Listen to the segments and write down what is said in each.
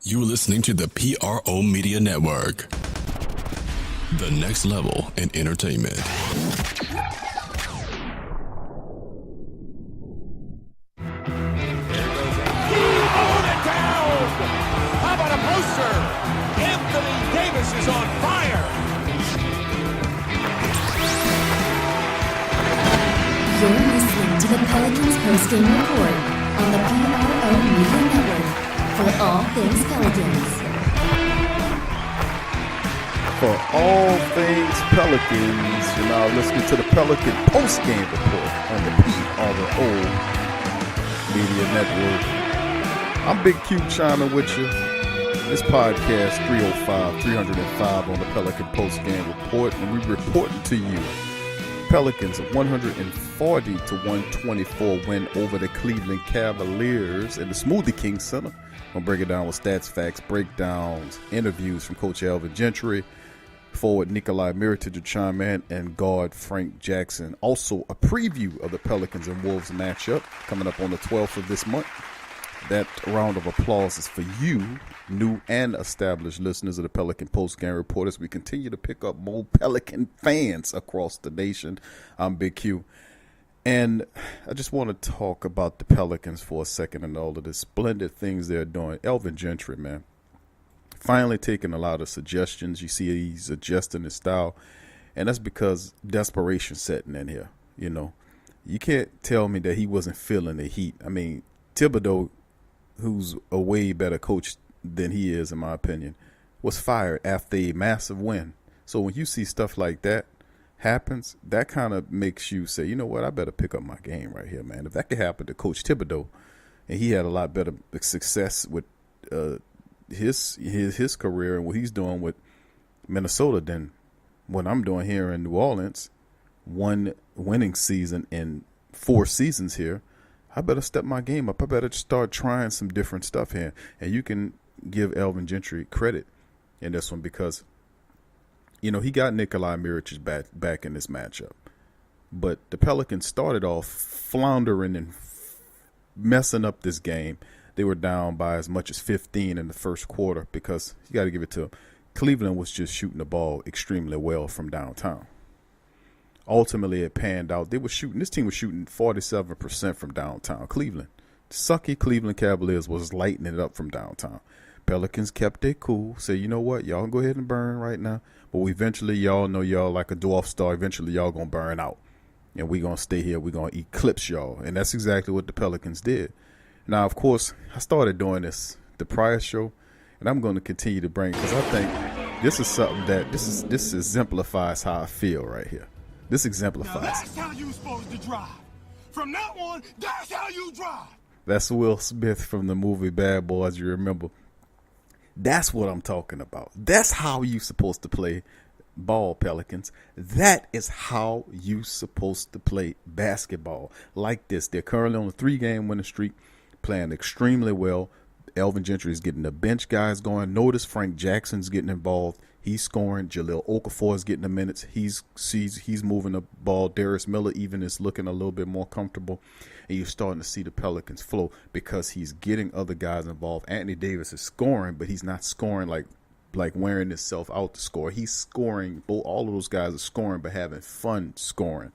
You're listening to the PRO Media Network, the next level in entertainment. How about a poster? Anthony Davis is on fire. You're listening to the Pelicans postgame report on the PRO Media Network for all things Pelicans. For all things Pelicans, you're now listening to the Pelican postgame report on the PRO Media Network. I'm Big Q chiming with you. This podcast 305 on the Pelican postgame report, and we're reporting to you Pelicans 140 to 124 win over the Cleveland Cavaliers in the Smoothie King Center. I'm gonna break it down with stats, facts, breakdowns, interviews from Coach Elvin Gentry, forward Nikolai Mirotic to chime in, and guard Frank Jackson. Also a preview of the Pelicans and Wolves matchup coming up on the 12th of this month. That round of applause is for you, new and established listeners of the Pelican Postgame Report, as we continue to pick up more Pelican fans across the nation. I'm Big Q. And I just want to talk about the Pelicans for a second and all of the splendid things they're doing. Elvin Gentry, man, finally taking a lot of suggestions. You see he's adjusting his style, and that's because desperation setting in here. You know, you can't tell me that he wasn't feeling the heat. I mean, Thibodeau, who's a way better coach than he is, in my opinion, was fired after a massive win. So when you see stuff like that happens, that kind of makes you say, you know what, I better pick up my game right here, man. If that could happen to Coach Thibodeau, and he had a lot better success with his career and what he's doing with Minnesota than what I'm doing here in New Orleans, one winning season in 4 seasons here, I better step my game up. I better start trying some different stuff here. And you can give Elvin Gentry credit in this one because, you know, he got Nikolai Mirotic back in this matchup. But the Pelicans started off floundering and messing up this game. They were down by as much as 15 in the first quarter because you got to give it to them. Cleveland was just shooting the ball extremely well from downtown. Ultimately, it panned out. This team was shooting 47% from downtown. Cleveland, sucky Cleveland Cavaliers was lighting it up from downtown. Pelicans kept their cool. Say, you know what, y'all can go ahead and burn right now. But eventually, y'all know y'all like a dwarf star. Eventually, y'all going to burn out. And we going to stay here. we going to eclipse y'all. And that's exactly what the Pelicans did. Now, of course, I started doing this the prior show. And I'm going to continue to bring because I think this is something that this exemplifies how I feel right here. This exemplifies. Now that's how you supposed to drive. From now on, that's how you drive. That's Will Smith from the movie Bad Boys, you remember. That's what I'm talking about. That's how you supposed to play ball, Pelicans. That is how you supposed to play basketball. Like this. They're currently on a 3-game winning streak, playing extremely well. Elvin Gentry is getting the bench guys going. Notice Frank Jackson's getting involved. He's scoring. Jahlil Okafor is getting the minutes. He's moving the ball. Darius Miller even is looking a little bit more comfortable. And you're starting to see the Pelicans flow because he's getting other guys involved. Anthony Davis is scoring, but he's not scoring like wearing himself out to score. He's scoring. All of those guys are scoring, but having fun scoring.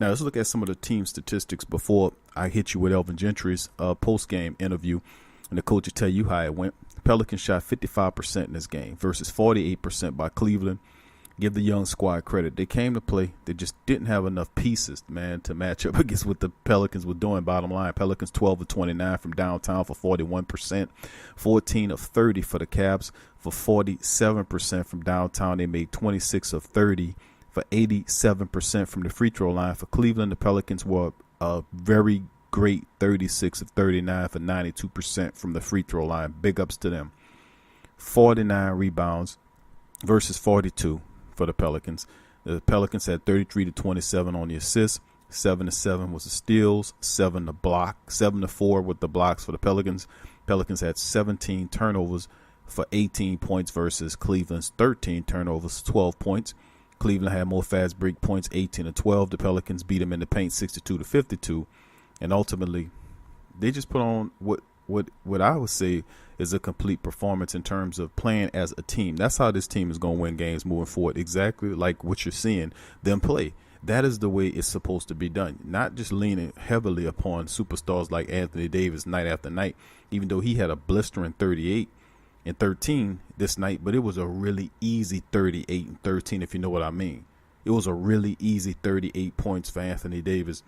Now, let's look at some of the team statistics before I hit you with Elvin Gentry's post-game interview. And the coach will tell you how it went. Pelicans shot 55% in this game versus 48% by Cleveland. Give the young squad credit. They came to play. They just didn't have enough pieces, man, to match up against what the Pelicans were doing. Bottom line, Pelicans 12 of 29 from downtown for 41%. 14 of 30 for the Cavs for 47% from downtown. They made 26 of 30 for 87% from the free throw line. For Cleveland, the Pelicans were a very great 36 of 39 for 92% from the free throw line. Big ups to them. 49 rebounds versus 42 for the Pelicans. The Pelicans had 33 to 27 on the assists. 7 to 7 was the steals. 7 to 4 with the blocks for the Pelicans. Pelicans had 17 turnovers for 18 points versus Cleveland's 13 turnovers, 12 points. Cleveland had more fast break points, 18 to 12. The Pelicans beat them in the paint, 62 to 52. And ultimately, they just put on what what I would say is a complete performance in terms of playing as a team. That's how this team is going to win games moving forward. Exactly like what you're seeing them play. That is the way it's supposed to be done. Not just leaning heavily upon superstars like Anthony Davis night after night, even though he had a blistering 38 and 13 this night, but it was a really easy 38 and 13, if you know what I mean. It was a really easy 38 points for Anthony Davis.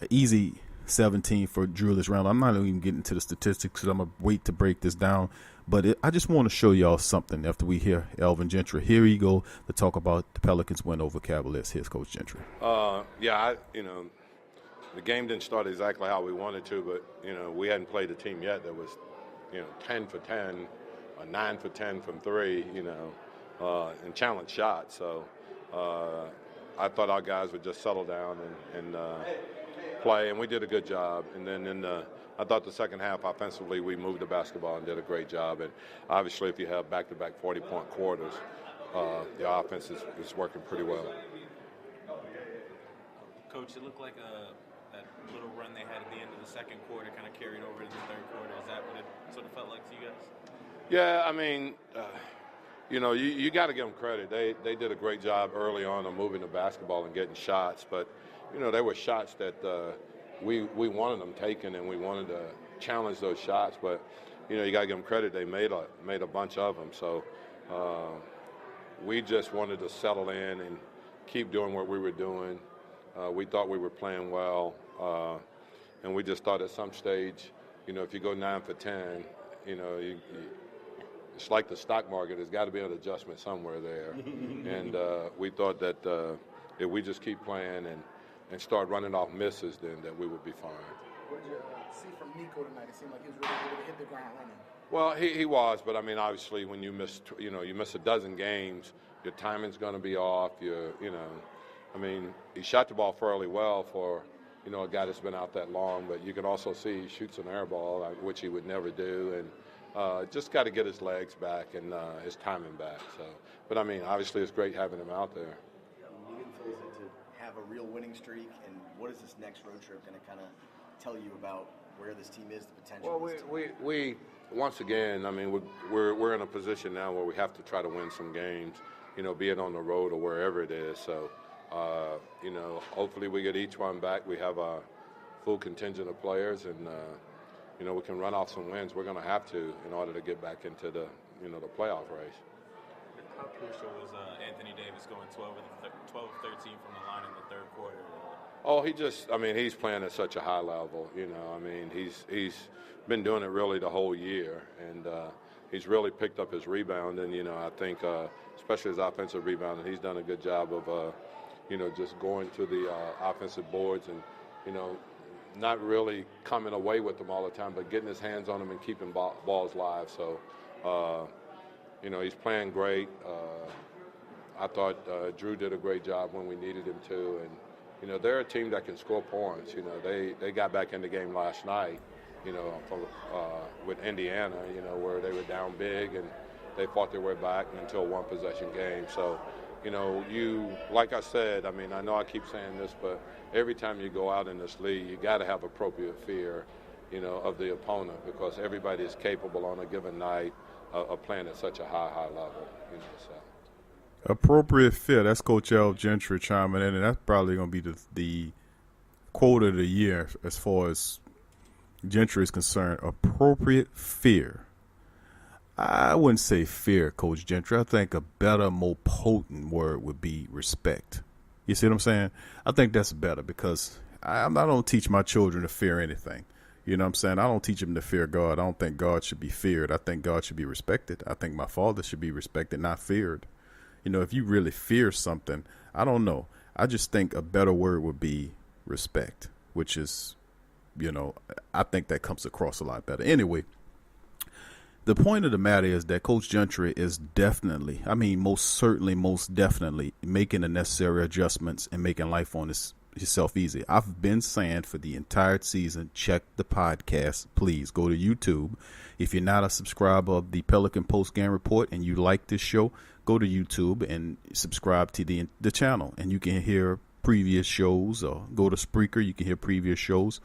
An easy 17 for Julius Randle. I'm not even getting to the statistics because I'm going to wait to break this down. But I just want to show y'all something after we hear Elvin Gentry. Here you go to talk about the Pelicans win over Cavaliers. Here's Coach Gentry. The game didn't start exactly how we wanted to, but, we hadn't played a team yet that was, 10 for 10, or 9 for 10 from three, and challenge shots. So I thought our guys would just settle down and play, and we did a good job. And then I thought the second half offensively we moved the basketball and did a great job. And obviously if you have back-to-back 40-point quarters, the offense is working pretty well. Coach, it looked like that little run they had at the end of the second quarter kind of carried over to the third quarter. Is that what it sort of felt like to you guys? Yeah, I mean, you got to give them credit. They did a great job early on of moving the basketball and getting shots. But, there were shots that we wanted them taken, and we wanted to challenge those shots. But, you got to give them credit. They made a bunch of them. So we just wanted to settle in and keep doing what we were doing. We thought we were playing well. And we just thought at some stage, if you go 9 for 10, it's like the stock market. There's got to be an adjustment somewhere there. And we thought that if we just keep playing and start running off misses, then that we would be fine. What did you see from Nico tonight? It seemed like he was really able to hit the ground running. Well, he was, but I mean, obviously, when you miss, you miss a dozen games, your timing's going to be off. He shot the ball fairly well for, a guy that's been out that long, but you can also see he shoots an air ball, which he would never do, and just got to get his legs back and his timing back. So, but I mean, obviously, it's great having him out there. What feels it to have a real winning streak, and what is this next road trip going to kind of tell you about where this team is, the potential? Well, we once again, I mean, we're in a position now where we have to try to win some games, be it on the road or wherever it is. So, hopefully we get each one back. We have a full contingent of players, and we can run off some wins. We're going to have to in order to get back into the the playoff race. How crucial was Anthony Davis going 12 of 13 from the line in the third quarter? Oh, he's playing at such a high level. He's been doing it really the whole year, and he's really picked up his rebound. And I think especially his offensive rebound, he's done a good job of just going to the offensive boards and not really coming away with them all the time, but getting his hands on them and keeping balls live. So he's playing great. I thought Drew did a great job when we needed him to, and they're a team that can score points. They got back in the game last night, with Indiana, where they were down big and they fought their way back into a one-possession game. So, like I said, I mean, I know I keep saying this, but every time you go out in this league, you got to have appropriate fear, of the opponent, because everybody is capable on a given night of playing at such a high level. So. Appropriate fear. That's Coach L. Gentry chiming in, and that's probably going to be the quote of the year as far as Gentry is concerned. Appropriate fear. I wouldn't say fear, Coach Gentry. I think a better, more potent word would be respect. You see what I'm saying? I think that's better, because I don't teach my children to fear anything. You know what I'm saying? I don't teach them to fear God. I don't think God should be feared. I think God should be respected. I think my father should be respected, not feared. If you really fear something, I don't know. I just think a better word would be respect, which is, I think that comes across a lot better. Anyway, the point of the matter is that Coach Gentry is definitely, most definitely making the necessary adjustments and making life on himself easy. I've been saying for the entire season, check the podcast. Please go to YouTube. If you're not a subscriber of the Pelican Post Game Report and you like this show, go to YouTube and subscribe to the channel, and you can hear previous shows, or go to Spreaker. You can hear previous shows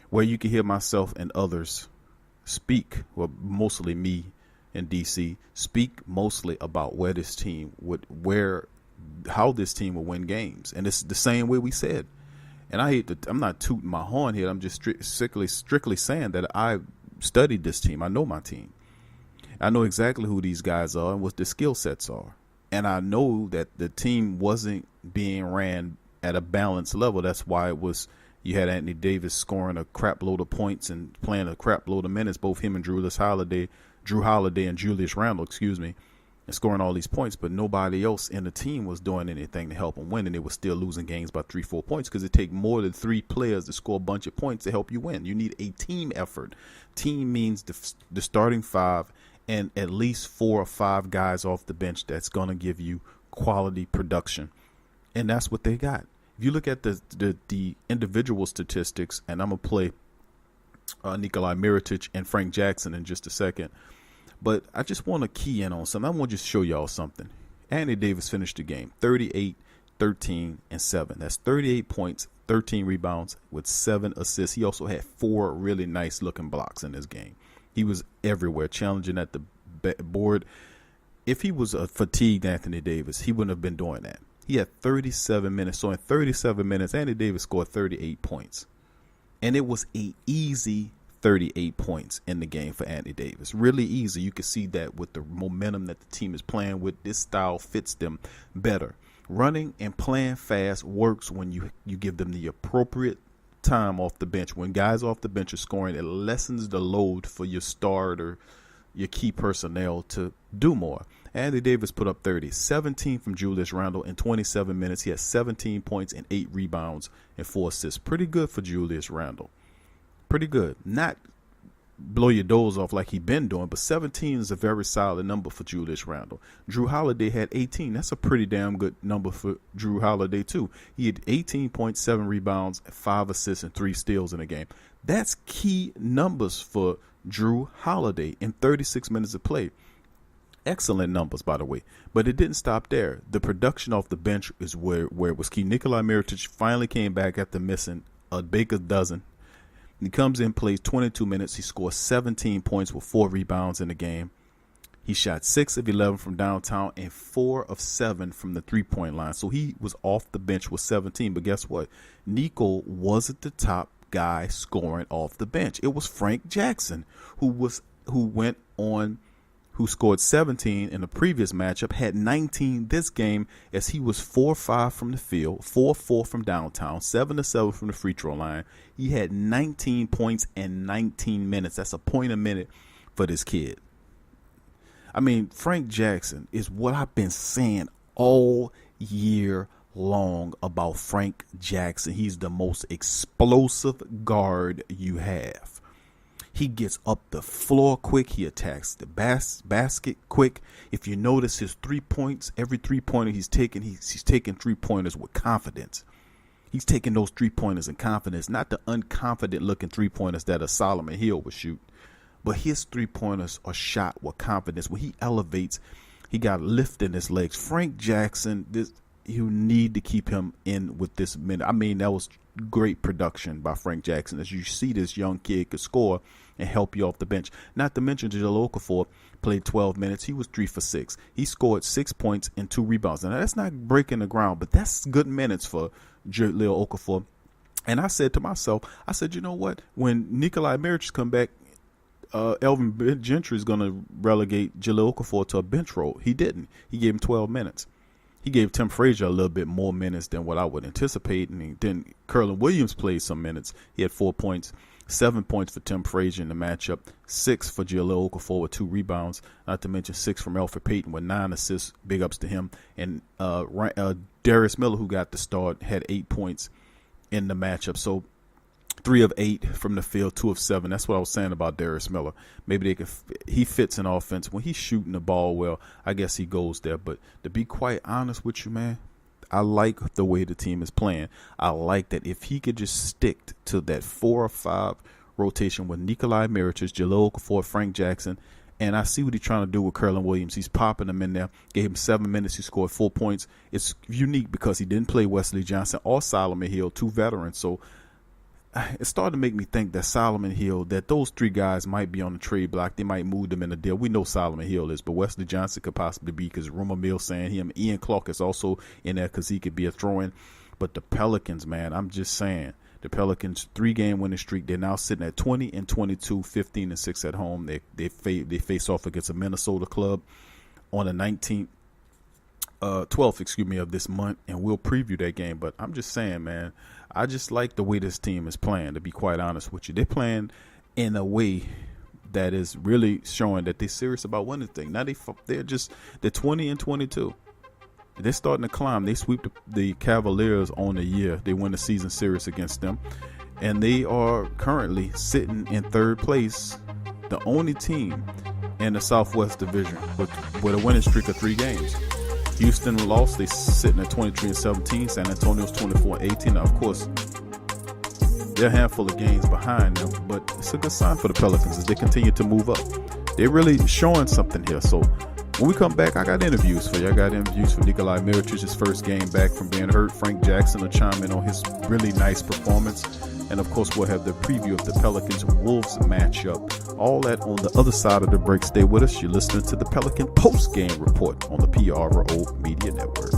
where you can hear myself and others speak, well, mostly me in DC, speak mostly about where this team would, how this team will win games. And it's the same way we said. And I'm not tooting my horn here. I'm just strictly saying that I studied this team. I know my team. I know exactly who these guys are and what the skill sets are. And I know that the team wasn't being ran at a balanced level. That's why you had Anthony Davis scoring a crap load of points and playing a crap load of minutes, both him and Drew Holiday and Julius Randle, and scoring all these points, but nobody else in the team was doing anything to help them win, and they were still losing games by 3-4 points because it takes more than 3 players to score a bunch of points to help you win. You need a team effort. Team means the starting 5 and at least 4 or 5 guys off the bench that's going to give you quality production, and that's what they got. If you look at the individual statistics, and I'm going to play Nikolai Mirotic and Frank Jackson in just a second, but I just want to key in on something. I want to just show y'all something. Anthony Davis finished the game 38, 13, and 7. That's 38 points, 13 rebounds with 7 assists. He also had 4 really nice looking blocks in this game. He was everywhere, challenging at the board. If he was a fatigued Anthony Davis, he wouldn't have been doing that. He had 37 minutes. So in 37 minutes, Anthony Davis scored 38 points. And it was a easy 38 points in the game for Anthony Davis. Really easy. You can see that with the momentum that the team is playing with. This style fits them better. Running and playing fast works when you give them the appropriate time off the bench. When guys off the bench are scoring, it lessens the load for your starter, your key personnel to do more. Anthony Davis put up 30, 17 from Julius Randle in 27 minutes. He had 17 points and 8 rebounds and 4 assists. Pretty good for Julius Randle. Pretty good. Not blow your doors off like he's been doing, but 17 is a very solid number for Julius Randle. Drew Holiday had 18. That's a pretty damn good number for Drew Holiday, too. He had 18.7 rebounds, 5 assists, and 3 steals in a game. That's key numbers for Drew Holiday in 36 minutes of play. Excellent numbers, by the way. But it didn't stop there. The production off the bench is where it was key. Nikolai Mirotic finally came back after missing a baker's dozen. He comes in, plays 22 minutes. He scores 17 points with 4 rebounds in the game. He shot 6 of 11 from downtown and 4 of 7 from the three-point line. So he was off the bench with 17. But guess what? Nico wasn't the top guy scoring off the bench. It was Frank Jackson who scored 17 in the previous matchup, had 19 this game as he was 4-5 from the field, 4-4 from downtown, 7-7 from the free throw line. He had 19 points and 19 minutes. That's a point a minute for this kid. I mean, Frank Jackson is what I've been saying all year long about Frank Jackson. He's the most explosive guard you have. He gets up the floor quick. He attacks the basket quick. If you notice his 3 points, every 3-pointer he's taking 3-pointers with confidence. He's taking those 3-pointers in confidence, not the unconfident looking 3-pointers that a Solomon Hill would shoot. But his 3-pointers are shot with confidence. When he elevates, he got lift in his legs. Frank Jackson, you need to keep him in with this minute. I mean, that was great production by Frank Jackson. As you see, this young kid could score and help you off the bench. Not to mention, Jahlil Okafor played 12 minutes. He was 3 for 6. He scored 6 points and 2 rebounds. Now, that's not breaking the ground, but that's good minutes for Jahlil Okafor. And I said to myself, you know what? When Nikolai Mirotic come back, Elvin Gentry is going to relegate Jahlil Okafor to a bench role. He didn't. He gave him 12 minutes. He gave Tim Frazier a little bit more minutes than what I would anticipate. And then Kerlin Williams played some minutes. He had 4 points, 7 points for Tim Frazier in the matchup, 6 for Jahlil Okafor with 2 rebounds, not to mention 6 from Elfrid Payton with 9 assists. Big ups to him. And Darius Miller, who got the start, had 8 points in the matchup. So 3 of 8 from the field, 2 of 7. That's what I was saying about Darius Miller. Maybe he fits in offense. When he's shooting the ball well, I guess he goes there. But to be quite honest with you, man, I like the way the team is playing. I like that if he could just stick to that 4 or 5 rotation with Nikolai Mirotic, Jahlil Okafor, Frank Jackson, and I see what he's trying to do with Kerlin Williams. He's popping them in there. Gave him 7 minutes. He scored 4 points. It's unique because he didn't play Wesley Johnson or Solomon Hill, 2 veterans. So it's starting to make me think that Solomon Hill, that those three guys might be on the trade block. They might move them in a deal. We know Solomon Hill is, but Wesley Johnson could possibly be, because rumor mill saying him. Ian Clark is also in there because he could be a throw-in. But the Pelicans, man, I'm just saying, the Pelicans 3-game winning streak. They're now sitting at 20-22, 15-6 at home. They face off against a Minnesota club on the 12th, of this month, and we'll preview that game. But I'm just saying, man, I just like the way this team is playing, to be quite honest with you. They're playing in a way that is really showing that they're serious about winning things. Now they're 20-22. They're starting to climb. They sweep the Cavaliers on the year. They win the season series against them, and they are currently sitting in third place, the only team in the Southwest Division with a winning streak of 3 games. Houston lost. They're sitting at 23-17. San Antonio's 24-18. Now, of course, they're a handful of games behind them, but it's a good sign for the Pelicans as they continue to move up. They're really showing something here. So when we come back, I got interviews for you. I got interviews for Nikolai Mirotic, his first game back from being hurt. Frank Jackson will chime in on his really nice performance. And, of course, we'll have the preview of the Pelicans-Wolves matchup. All that on the other side of the break. Stay with us. You're listening to the Pelican post-game report on the PRO Media Network.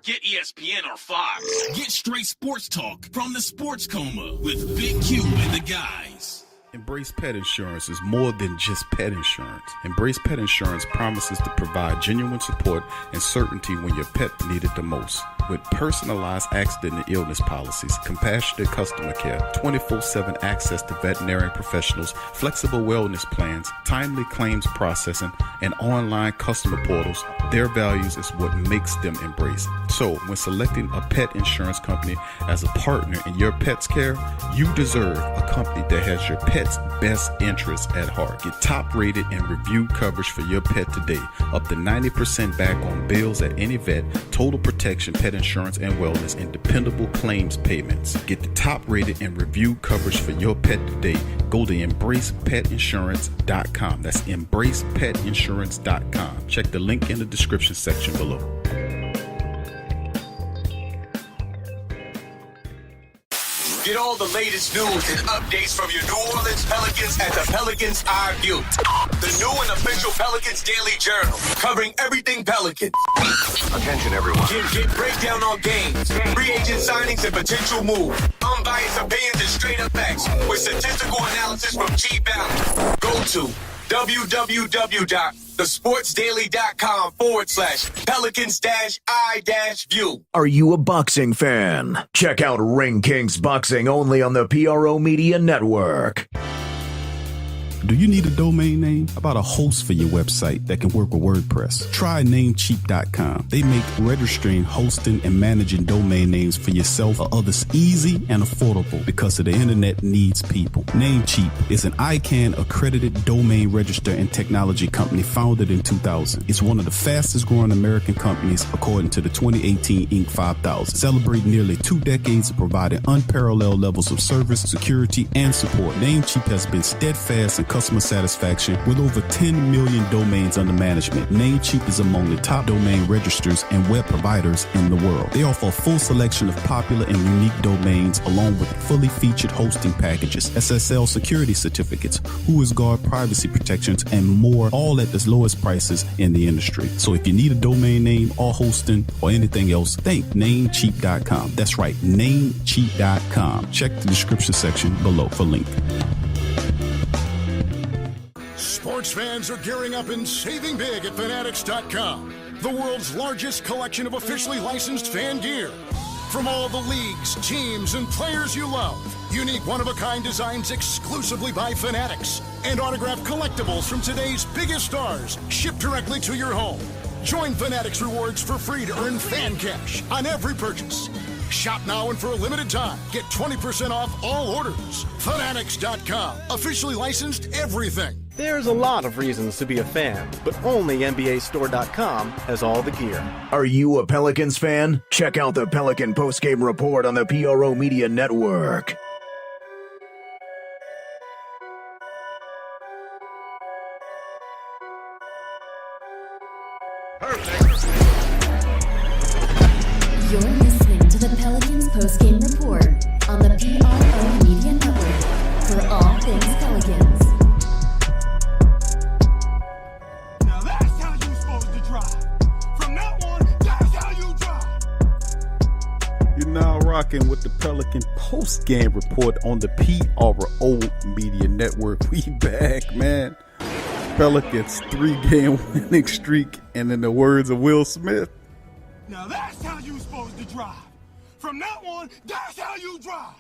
Get ESPN or Fox. Get straight sports talk from the Sports Coma with Big Q and the guys. Embrace Pet Insurance is more than just pet insurance. Embrace Pet Insurance promises to provide genuine support and certainty when your pet needs it the most. With personalized accident and illness policies, compassionate customer care, 24/7 access to veterinary professionals, flexible wellness plans, timely claims processing, and online customer portals, their values is what makes them Embrace. So, when selecting a pet insurance company as a partner in your pet's care, you deserve a company that has your pet's best interests at heart. Get top-rated and reviewed coverage for your pet today. Up to 90% back on bills at any vet, total protection, pet insurance and wellness, and dependable claims payments. Get the top-rated and reviewed coverage for your pet today. Go to EmbracePetInsurance.com. That's EmbracePetInsurance.com. Check the link in the description section below. Get all the latest news and updates from your New Orleans Pelicans at the Pelicans Eye View, the new and official Pelicans Daily Journal, covering everything Pelicans. Attention, everyone. Get breakdown on games, free agent signings, and potential moves. Unbiased opinions and straight up facts with statistical analysis from G Balance. Go to www.thesportsdaily.com/Pelicans-I-View. Are you a boxing fan? Check out Ring Kings Boxing only on the PRO Media Network. Do you need a domain name? How about a host for your website that can work with WordPress? Try Namecheap.com. They make registering, hosting, and managing domain names for yourself or others easy and affordable because the internet needs people. Namecheap is an ICANN accredited domain register and technology company founded in 2000. It's one of the fastest growing American companies according to the 2018 Inc. 5000. Celebrating nearly 2 decades of providing unparalleled levels of service, security, and support. Namecheap has been steadfast in customer satisfaction with over 10 million domains under management. Namecheap is among the top domain registers and web providers in the world. They offer a full selection of popular and unique domains along with fully featured hosting packages, SSL security certificates, WhoisGuard privacy protections, and more, all at the lowest prices in the industry. So if you need a domain name or hosting or anything else, think Namecheap.com. That's right, Namecheap.com. Check the description section below for link. Sports fans are gearing up and saving big at Fanatics.com, the world's largest collection of officially licensed fan gear. From all the leagues, teams, and players you love, Unique one-of-a-kind designs exclusively by Fanatics. And autographed collectibles from today's biggest stars shipped directly to your home. Join Fanatics Rewards for free to earn fan cash on every purchase. Shop now and for a limited time, get 20% off all orders. Fanatics.com, officially licensed everything. There's a lot of reasons to be a fan, but only NBAStore.com has all the gear. Are you a Pelicans fan? Check out the Pelican postgame report on the PRO Media Network. You're listening to the Pelicans postgame report on the PRO Media Network for all things Pelicans. Now that's how you're supposed to drive. From now on, that's how you drive. You're now rocking with the Pelican postgame report on the PRO Media Network. We back, man. Pelicans 3-game winning streak, and in the words of Will Smith, Now that's how you're supposed to drive. From now on, that's how you drive.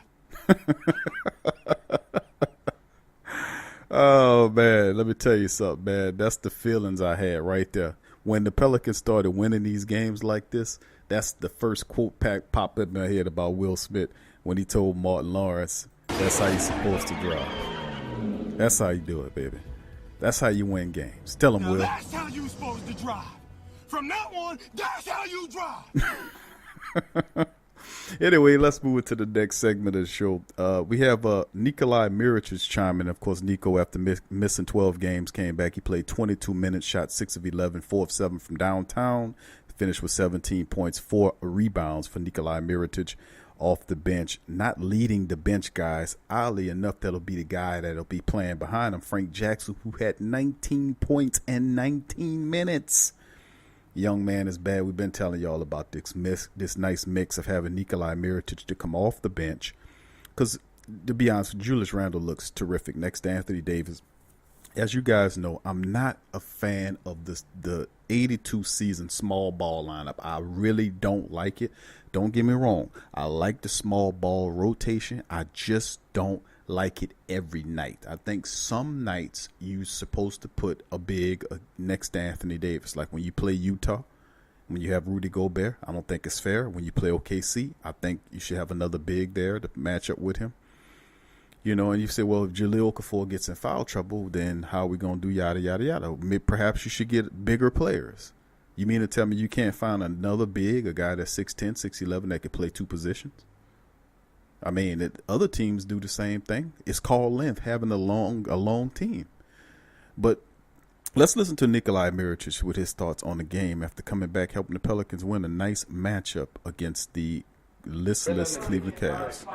oh man, let me tell you something, man. That's the feelings I had right there. When the Pelicans started winning these games like this, that's the first quote popped up in my head about Will Smith when he told Martin Lawrence, that's how you're supposed to drive. That's how you do it, baby. That's how you win games. Tell him, Now Will. that's how you're supposed to drive. From now on, that's how you drive. Anyway, let's move into the next segment of the show. We have Nikolai Mirotic chiming. Of course, Nico, after missing 12 games, came back. He played 22 minutes, shot 6 of 11, 4 of 7 from downtown, finished with 17 points, 4 rebounds for Nikolai Mirotic off the bench. Not leading the bench guys. Oddly enough, that'll be the guy that'll be playing behind him, Frank Jackson, who had 19 points and 19 minutes. Young man is bad. We've been telling y'all about this nice mix of having Nikolai Mirotic to come off the bench. Because, to be honest, Julius Randle looks terrific next to Anthony Davis. As you guys know, I'm not a fan of the 82 season small ball lineup. I really don't like it. Don't get me wrong. I like the small ball rotation. I just don't like it every night. I think some nights you're supposed to put a big next to Anthony Davis. Like when you play Utah, when you have Rudy Gobert, I don't think it's fair. When you play OKC, I think you should have another big there to match up with him. You know, and you say, well, if Jahlil Okafor gets in foul trouble, then how are we going to do yada, yada, yada? Perhaps you should get bigger players. You mean to tell me you can't find another big, a guy that's 6'10", 6'11", that could play two positions? I mean, other teams do the same thing. It's called length, having a long team. But let's listen to Nikolai Mirotic with his thoughts on the game after coming back, helping the Pelicans win a nice matchup against the listless Cleveland Cavs.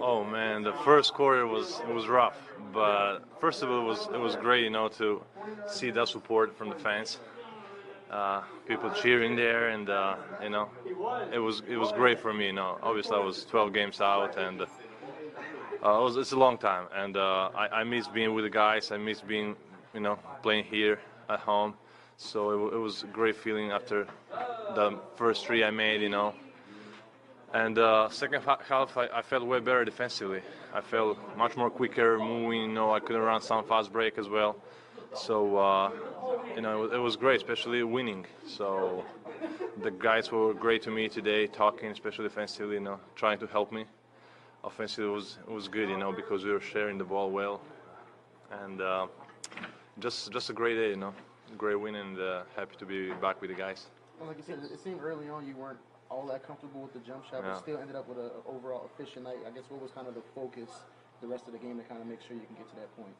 Oh man, the first quarter was rough, but first of all, it was great, to see that support from the fans, people cheering there, and it was great for me. Obviously I was 12 games out, and it's a long time, and I miss being with the guys. I miss being, playing here at home. So it was a great feeling after the first three I made, And second half, I felt way better defensively. I felt much more quicker, moving. I couldn't run some fast break as well. So, it was great, especially winning. So the guys were great to me today, talking, especially defensively, trying to help me. Offensively, it was good, because we were sharing the ball well. And just a great day, great win, and happy to be back with the guys. Well, like you said, it seemed early on you weren't all that comfortable with the jump shot, but still ended up with an overall efficient night. I guess what was kind of the focus the rest of the game to kind of make sure you can get to that point?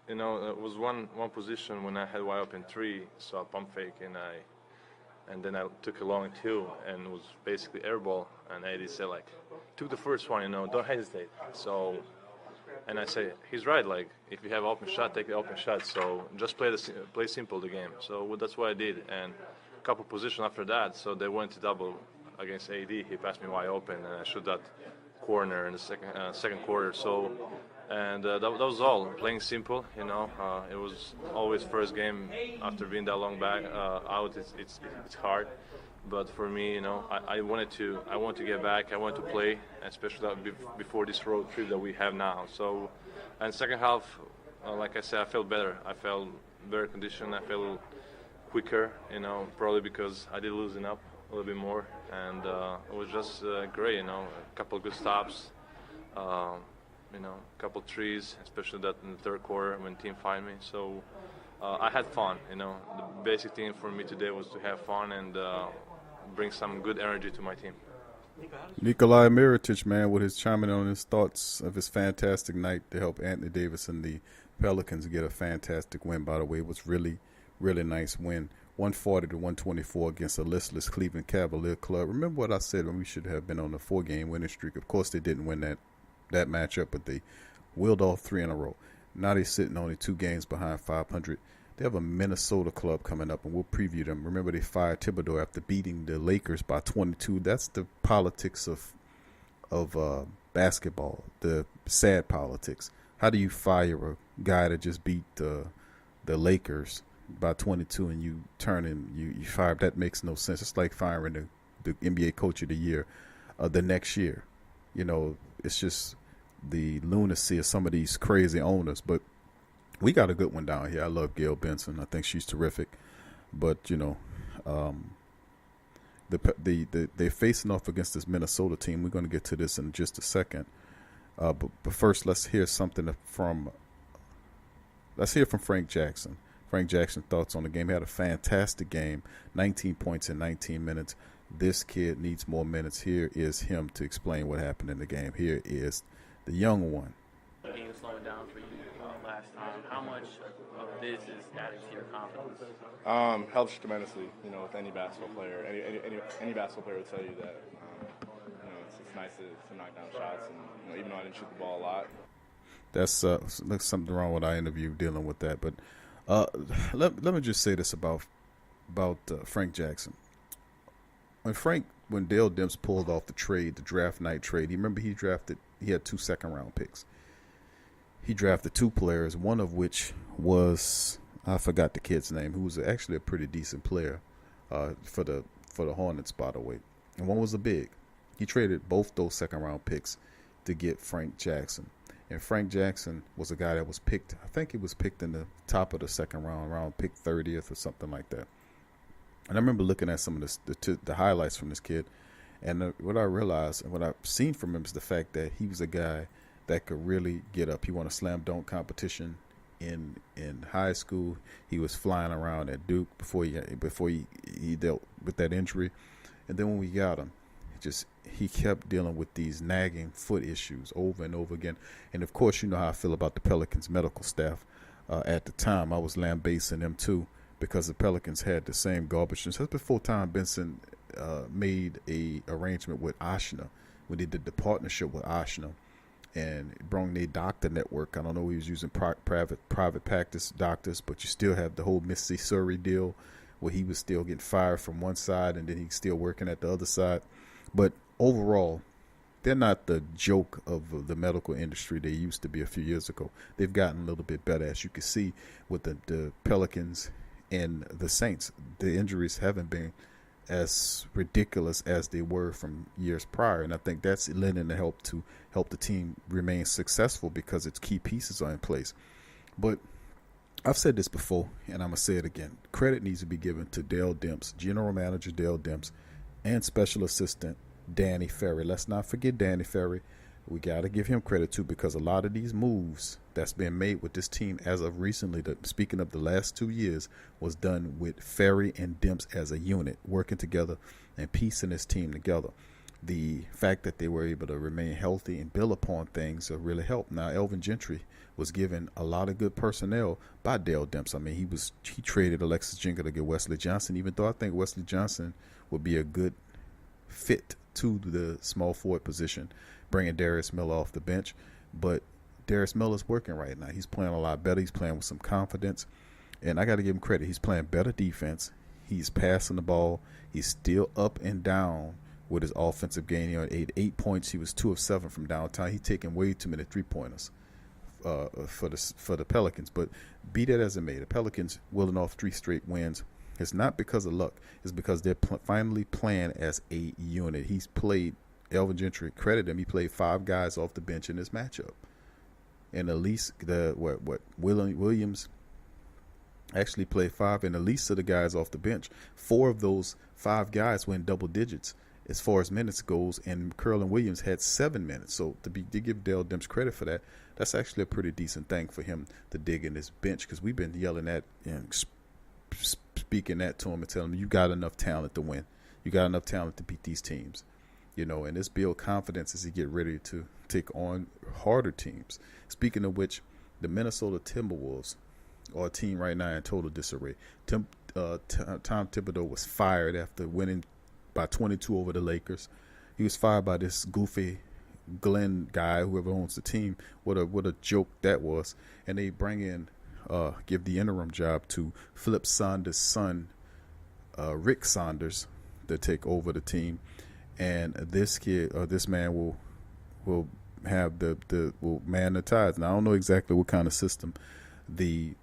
It was one position when I had wide open three, so I pump fake, and then I took a long two, and it was basically air ball. And Eddie said, took the first one, don't hesitate. So, and I say, he's right. If you have open shot, take the open shot. So just play simple the game. So that's what I did, and couple position after that, so they went to double against AD. He passed me wide open, and I shot that corner in the second quarter. So, and that was all. Playing simple, It was always first game after being that long back out. It's hard, But for me, I wanted to get back. I wanted to play, especially before this road trip that we have now. So, and second half, like I said, I felt better. I felt better conditioned. I felt quicker, probably because I did loosen up a little bit more, and it was just great. A couple of good stops, a couple trees, especially that in the third quarter when team find me. So I had fun. The basic thing for me today was to have fun and bring some good energy to my team. Nikolai Mirotic, man, with his chiming on his thoughts of his fantastic night to help Anthony Davis and the Pelicans get a fantastic win. By the way, it was really nice win. 140-124 against a listless Cleveland Cavalier club. Remember what I said when we should have been on a 4-game winning streak. Of course, they didn't win that matchup, but they wheeled off 3 in a row. Now they're sitting only 2 games behind 500. They have a Minnesota club coming up, and we'll preview them. Remember, they fired Thibodeau after beating the Lakers by 22. That's the politics of basketball, the sad politics. How do you fire a guy that just beat the Lakers by 22 and you turn and you fire? That makes no sense. It's like firing the NBA Coach of the Year the next year. It's just the lunacy of some of these crazy owners. But we got a good one down here. I love Gail Benson. I think she's terrific. But they're facing off against this Minnesota team. We're going to get to this in just a second. But first, let's hear something from Frank Jackson. Frank Jackson thoughts on the game. He had a fantastic game, 19 points in 19 minutes. This kid needs more minutes. Here is him to explain what happened in the game. Here is the young one. The game slowing down for you last time. How much of this is adding to your confidence? Helps tremendously. With any basketball player, any basketball player will tell you that. It's nice to knock down shots, and even though I didn't shoot the ball a lot. That's there's something wrong with our interview dealing with that. But let me just say this about Frank Jackson. When Dale Demps pulled off the draft night trade, he had 2 second-round picks. He drafted 2 players, one of which was, I forgot the kid's name, who was actually a pretty decent player for the Hornets, by the way. And one was a big. He traded both those second-round picks to get Frank Jackson. And Frank Jackson was a guy that was picked, I think he was picked in the top of the second round, around pick 30th or something like that. And I remember looking at some of the highlights from this kid. And what I realized and what I've seen from him is the fact that he was a guy that could really get up. He won a slam dunk competition in high school. He was flying around at Duke before he dealt with that injury. And then when we got him, he kept dealing with these nagging foot issues over and over again. And, of course, you know how I feel about the Pelicans medical staff. At the time, I was lambasting them, too, because the Pelicans had the same garbage. That's before Tom Benson made a arrangement with Ashna, when they did the partnership with Ashna and brought their doctor network. I don't know, he was using private practice doctors, but you still have the whole Mississippi deal where he was still getting fired from one side and then he's still working at the other side. But overall, they're not the joke of the medical industry they used to be a few years ago. They've gotten a little bit better, as you can see with the Pelicans and the Saints. The injuries haven't been as ridiculous as they were from years prior, and I think that's lending the help to help the team remain successful because its key pieces are in place. But I've said this before, and I'm going to say it again. Credit needs to be given to Dale Demps, General Manager Dale Demps, and Special Assistant Danny Ferry. Let's not forget Danny Ferry. We got to give him credit, too, because a lot of these moves that's been made with this team as of recently, speaking of the last 2 years, was done with Ferry and Demps as a unit, working together and piecing this team together. The fact that they were able to remain healthy and build upon things really helped. Now, Elvin Gentry was given a lot of good personnel by Dale Demps. I mean, he traded Alexis Jingle to get Wesley Johnson, even though I think Wesley Johnson would be a good fit to the small forward position, bringing Darius Miller off the bench. But Darius Miller's working right now. He's playing a lot better. He's playing with some confidence. And I got to give him credit. He's playing better defense. He's passing the ball. He's still up and down with his offensive game. On 8 points, he was 2 of 7 from downtown. He's taking way too many three-pointers for the Pelicans. But be that as it may, the Pelicans willing off 3 straight wins. It's not because of luck. It's because they're finally playing as a unit. He's played, Elvin Gentry, credit him, he played 5 guys off the bench in this matchup. And at least Williams actually played 5, and the least of the guys off the bench. 4 of those 5 guys went double digits as far as minutes goes, and Kerlin Williams had 7 minutes. So to give Dell Demps credit for that, that's actually a pretty decent thing for him to dig in his bench, because we've been yelling at and speaking that to him and telling him, you got enough talent to win. You got enough talent to beat these teams. And this build confidence as he get ready to take on harder teams. Speaking of which, the Minnesota Timberwolves are a team right now in total disarray. Tom Thibodeau was fired after winning by 22 over the Lakers. He was fired by this goofy Glenn guy, whoever owns the team. What a joke that was. And they bring in, give the interim job to Flip Saunders' son, Rick Saunders, to take over the team. And this man will have will man the tides. Now I don't know exactly what kind of system the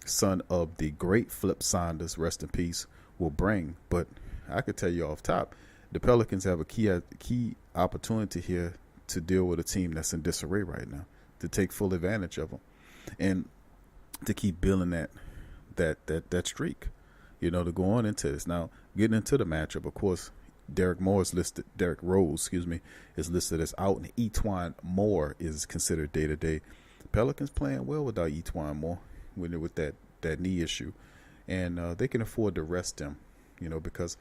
son of the great Flip Saunders, rest in peace, will bring, but I could tell you off top, the Pelicans have a key opportunity here to deal with a team that's in disarray right now, to take full advantage of them, and to keep building that streak, to go on into this. Now, getting into the matchup, of course, Derrick Rose, is listed as out, and E'Twaun Moore is considered day-to-day. Pelicans playing well without E'Twaun Moore with that knee issue, and they can afford to rest him, because,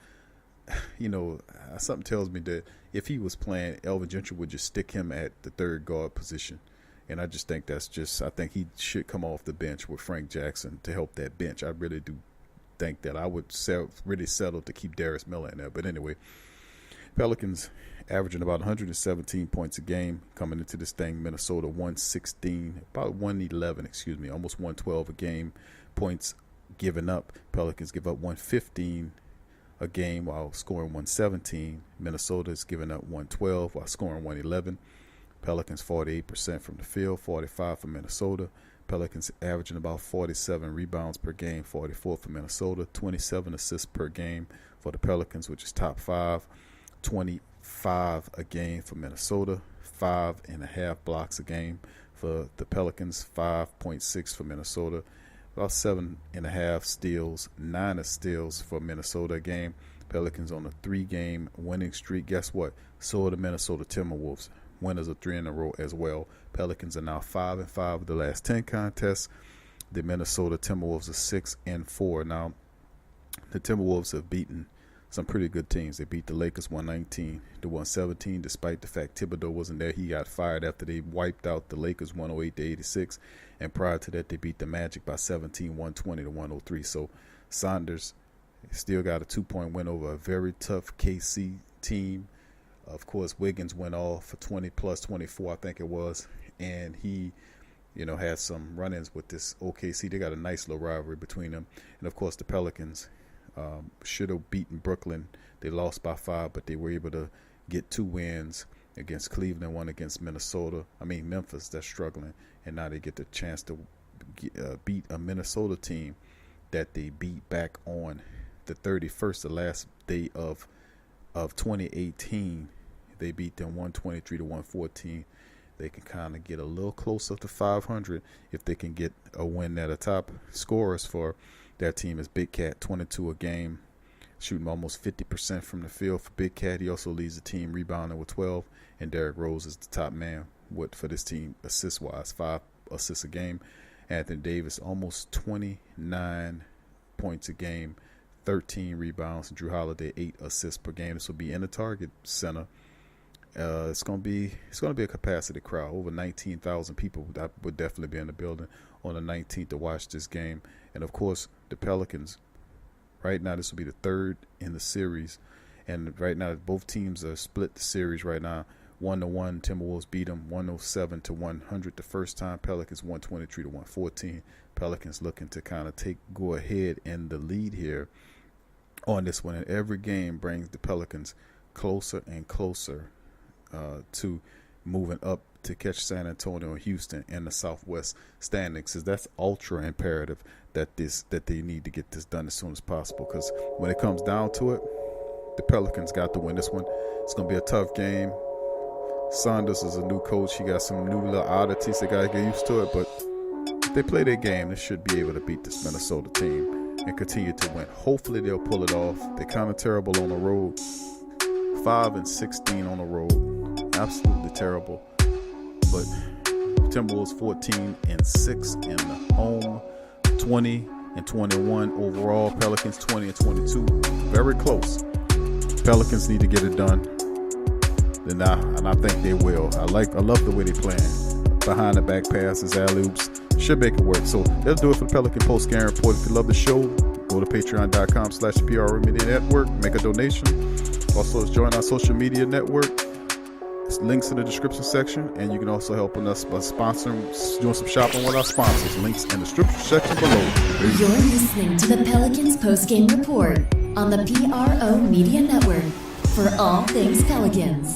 something tells me that if he was playing, Elvin Gentry would just stick him at the 3rd guard position, and I just think I think he should come off the bench with Frank Jackson to help that bench. I really do think that I would really settle to keep Darius Miller in there. But anyway, Pelicans averaging about 117 points a game coming into this thing. Minnesota 116, about 111, almost 112 a game. Points given up, Pelicans give up 115 a game while scoring 117. Minnesota is giving up 112 while scoring 111. Pelicans 48% from the field, 45 for Minnesota. Pelicans averaging about 47 rebounds per game, 44 for Minnesota, 27 assists per game for the Pelicans, which is top 5, 25 a game for Minnesota, 5.5 blocks a game for the Pelicans, 5.6 for Minnesota, about 7.5 steals, 9 steals for Minnesota a game. Pelicans on a 3-game winning streak. Guess what? So are the Minnesota Timberwolves. Winners of 3 in a row as well. Pelicans are now 5-5 of the last 10 contests. The Minnesota Timberwolves are 6-4. Now, the Timberwolves have beaten some pretty good teams. They beat the Lakers 119 to 117, despite the fact Thibodeau wasn't there. He got fired after they wiped out the Lakers 108 to 86, and prior to that, they beat the Magic by 17, 120 to 103. So, Saunders still got a 2-point win over a very tough KC team. Of course, Wiggins went off for 20 plus 24, I think it was, and he, had some run-ins with this OKC. They got a nice little rivalry between them. And, of course, the Pelicans should have beaten Brooklyn. They lost by 5, but they were able to get 2 wins against Cleveland, 1 against Memphis, that's struggling, and now they get the chance to beat a Minnesota team that they beat back on the 31st, the last day of 2018. They beat them 123 to 114. They can kind of get a little closer to 500 if they can get a win. At the top scorers for that team is Big Cat, 22 a game, shooting almost 50% from the field for Big Cat. He also leads the team rebounding with 12, and Derrick Rose is the top man for this team assist-wise, 5 assists a game. Anthony Davis, almost 29 points a game, 13 rebounds. Drew Holiday, 8 assists per game. This will be in the Target Center. It's gonna be a capacity crowd. Over 19,000 people would definitely be in the building on the 19th to watch this game. And of course, the Pelicans. Right now, this will be the 3rd in the series, and right now both teams are split the series right now. 1-1. Timberwolves beat them 107 to 100 the first time. Pelicans 123 to 114. Pelicans looking to kind of go ahead in the lead here on this one, and every game brings the Pelicans closer and closer to moving up to catch San Antonio and Houston in the Southwest standings. Because that's ultra imperative that they need to get this done as soon as possible. Because when it comes down to it, the Pelicans got to win this one. It's going to be a tough game. Saunders is a new coach. He got some new little oddities. They got to get used to it. But if they play their game, they should be able to beat this Minnesota team and continue to win. Hopefully they'll pull it off. They're kind of terrible on the road. 5-16 on the road. Absolutely terrible. But Timberwolves 14-6 in the home. 20-21 overall. Pelicans 20-22. Very close. Pelicans need to get it done. And I think they will. I love the way they're playing. Behind the back passes, alley-oops. Should make it work. So that'll do it for the Pelican Post Game Report. If you love the show, go to patreon.com/PRO Media Network. Make a donation. Also, join our social media network. There's links in the description section. And you can also help us by sponsoring, doing some shopping with our sponsors. Links in the description section below. Peace. You're listening to the Pelicans Post Game Report on the PRO Media Network for all things Pelicans.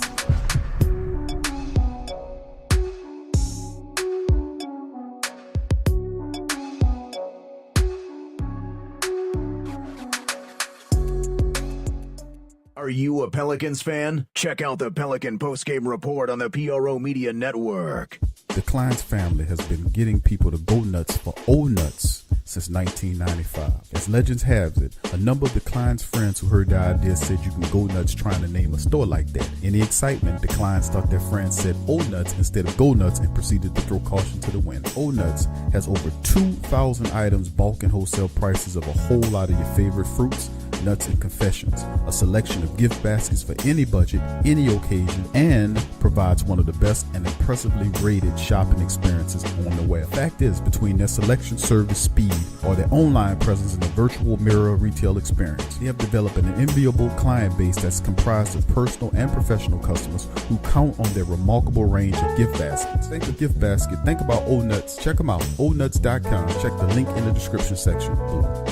Are you a Pelicans fan? Check out the Pelican Postgame Report on the PRO Media Network. The Kleins family has been getting people to go nuts for old nuts since 1995. As legends have it, a number of the Kleins friends who heard the idea said you can go nuts trying to name a store like that. In the excitement, the Kleins thought their friends said old nuts instead of go nuts and proceeded to throw caution to the wind. Old Nuts has over 2,000 items, bulk and wholesale prices of a whole lot of your favorite fruits, nuts, and confections, a selection of gift baskets for any budget, any occasion, and provides one of the best and impressively rated shopping experiences on the web. Fact is, between their selection, service, speed, or their online presence and the virtual mirror retail experience, they have developed an enviable client base that's comprised of personal and professional customers who count on their remarkable range of gift baskets. Think of gift basket, think about Old Nuts. Check them out, oldnuts.com. Check the link in the description section below.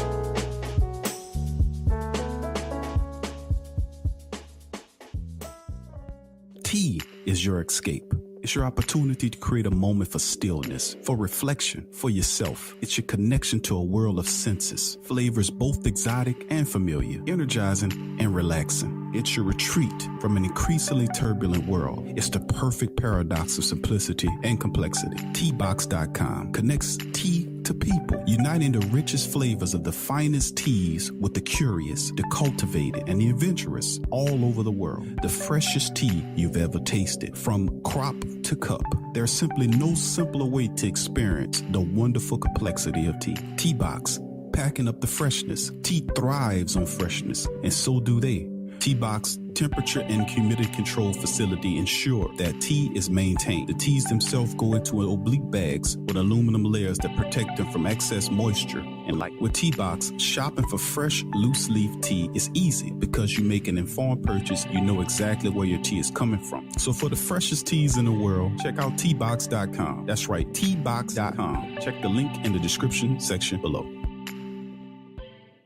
Tea is your escape. It's your opportunity to create a moment for stillness, for reflection, for yourself. It's your connection to a world of senses, flavors both exotic and familiar, energizing and relaxing. It's your retreat from an increasingly turbulent world. It's the perfect paradox of simplicity and complexity. Teabox.com connects tea to people, uniting the richest flavors of the finest teas with the curious, the cultivated, and the adventurous all over the world. The freshest tea you've ever tasted, from crop to cup. There's simply no simpler way to experience the wonderful complexity of tea. Teabox, packing up the freshness. Tea thrives on freshness, and so do they. Teabox temperature and humidity control facility ensure that tea is maintained. The teas themselves go into oblique bags with aluminum layers that protect them from excess moisture and light. With Teabox, shopping for fresh, loose leaf tea is easy because you make an informed purchase. You know exactly where your tea is coming from. So for the freshest teas in the world, check out Teabox.com. That's right, Teabox.com. Check the link in the description section below.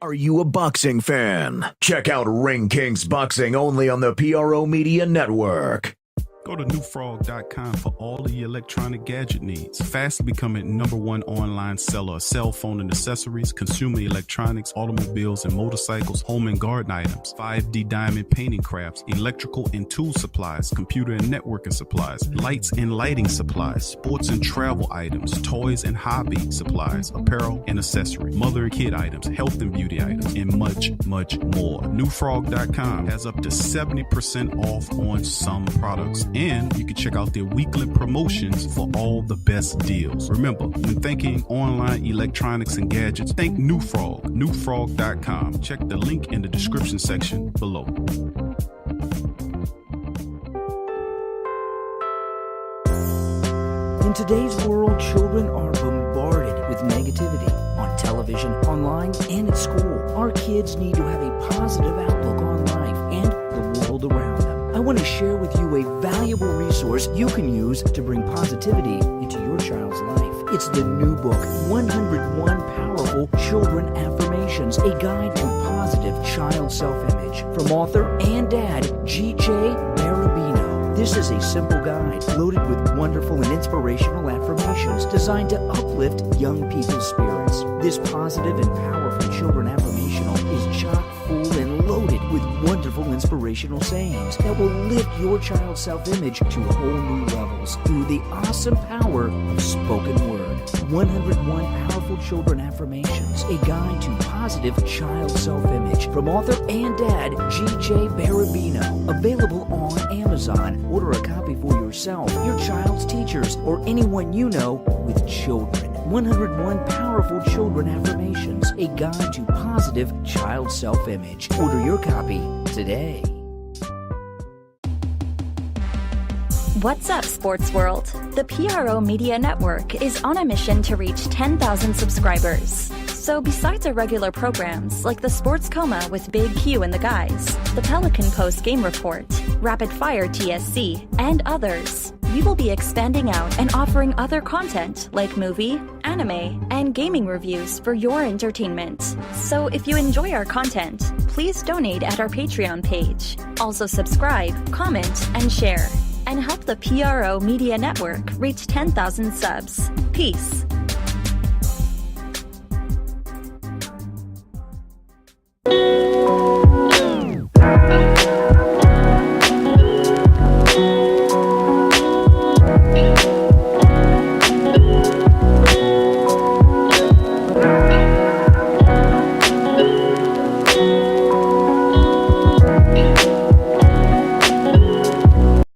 Are you a boxing fan? Check out Ring Kings Boxing only on the PRO Media Network. Go to newfrog.com for all of your electronic gadget needs. Fast becoming #1 online seller of cell phone and accessories, consumer electronics, automobiles and motorcycles, home and garden items, 5D diamond painting crafts, electrical and tool supplies, computer and networking supplies, lights and lighting supplies, sports and travel items, toys and hobby supplies, apparel and accessories, mother and kid items, health and beauty items, and much, much more. Newfrog.com has up to 70% off on some products. And you can check out their weekly promotions for all the best deals. Remember, when thinking online electronics and gadgets, think New Frog, newfrog.com. Check the link in the description section below. In today's world, children are bombarded with negativity on television, online, and at school. Our kids need to have a positive outlook on life and the world around them. I want to share with you a valuable resource you can use to bring positivity into your child's life. It's the new book, 101 Powerful Children Affirmations, a guide to positive child self-image, from author and dad, G.J. Barabino. This is a simple guide loaded with wonderful and inspirational affirmations designed to uplift young people's spirits. This positive and powerful children affirmational is chock full and loaded with wonderful inspirational sayings that will lift your child's self-image to whole new levels through the awesome power of spoken word. 101 Powerful Children Affirmations, a guide to positive child self-image from author and dad G.J. Barabino. Available on Amazon. Order a copy for yourself, your child's teachers, or anyone you know with children. 101 Powerful Children Affirmations, a guide to positive child self-image. Order your copy today. What's up, Sports World? The PRO Media Network is on a mission to reach 10,000 subscribers. So besides our regular programs like the Sports Coma with Big Q and the guys, the Pelican Post Game Report, Rapid Fire TSC, and others, we will be expanding out and offering other content like movie, anime, and gaming reviews for your entertainment. So if you enjoy our content, please donate at our Patreon page. Also subscribe, comment, and share, and help the PRO Media Network reach 10,000 subs. Peace.